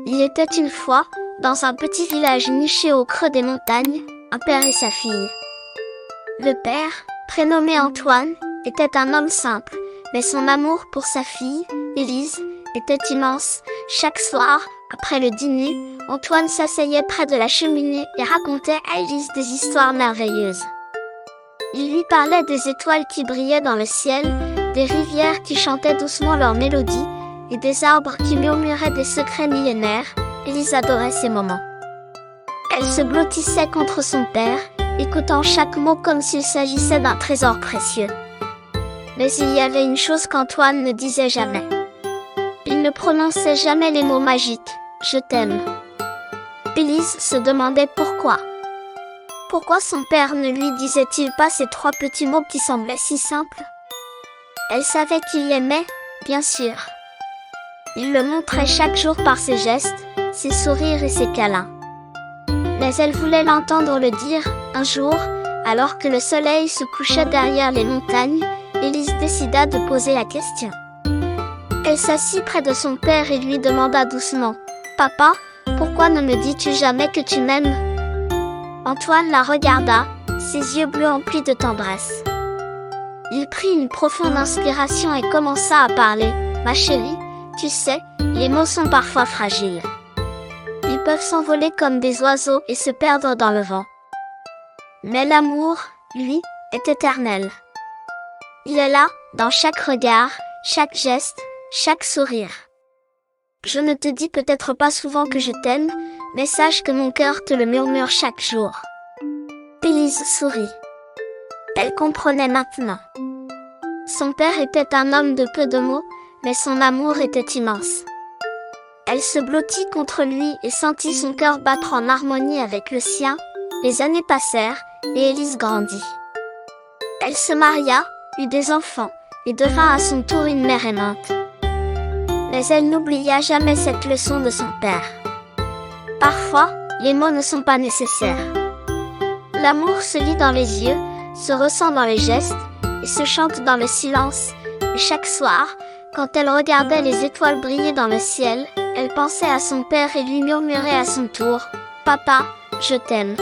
Il était une fois, dans un petit village niché au creux des montagnes, un père et sa fille. Le père, prénommé Antoine, était un homme simple, mais son amour pour sa fille, Élise, était immense. Chaque soir, après le dîner, Antoine s'asseyait près de la cheminée et racontait à Élise des histoires merveilleuses. Il lui parlait des étoiles qui brillaient dans le ciel, des rivières qui chantaient doucement leur mélodie, et des arbres qui murmuraient des secrets millénaires. Élise adorait ces moments. Elle se blottissait contre son père, écoutant chaque mot comme s'il s'agissait d'un trésor précieux. Mais il y avait une chose qu'Antoine ne disait jamais. Il ne prononçait jamais les mots magiques « Je t'aime ». Élise se demandait pourquoi. Pourquoi son père ne lui disait-il pas ces trois petits mots qui semblaient si simples? Elle savait qu'il l'aimait, bien sûr. Il le montrait chaque jour par ses gestes, ses sourires et ses câlins. Mais elle voulait l'entendre le dire, un jour, alors que le soleil se couchait derrière les montagnes, Élise décida de poser la question. Elle s'assit près de son père et lui demanda doucement « Papa, pourquoi ne me dis-tu jamais que tu m'aimes ?» Antoine la regarda, ses yeux bleus emplis de tendresse. Il prit une profonde inspiration et commença à parler « Ma chérie, tu sais, les mots sont parfois fragiles. Ils peuvent s'envoler comme des oiseaux et se perdre dans le vent. Mais l'amour, lui, est éternel. Il est là, dans chaque regard, chaque geste, chaque sourire. Je ne te dis peut-être pas souvent que je t'aime, mais sache que mon cœur te le murmure chaque jour. » Élise sourit. Elle comprenait maintenant. Son père était un homme de peu de mots, mais son amour était immense. Elle se blottit contre lui et sentit son cœur battre en harmonie avec le sien. Les années passèrent, et Élise grandit. Elle se maria, eut des enfants, et devint à son tour une mère aimante. Mais elle n'oublia jamais cette leçon de son père. Parfois, les mots ne sont pas nécessaires. L'amour se lit dans les yeux, se ressent dans les gestes, et se chante dans le silence. Et chaque soir, quand elle regardait les étoiles briller dans le ciel, elle pensait à son père et lui murmurait à son tour « Papa, je t'aime ».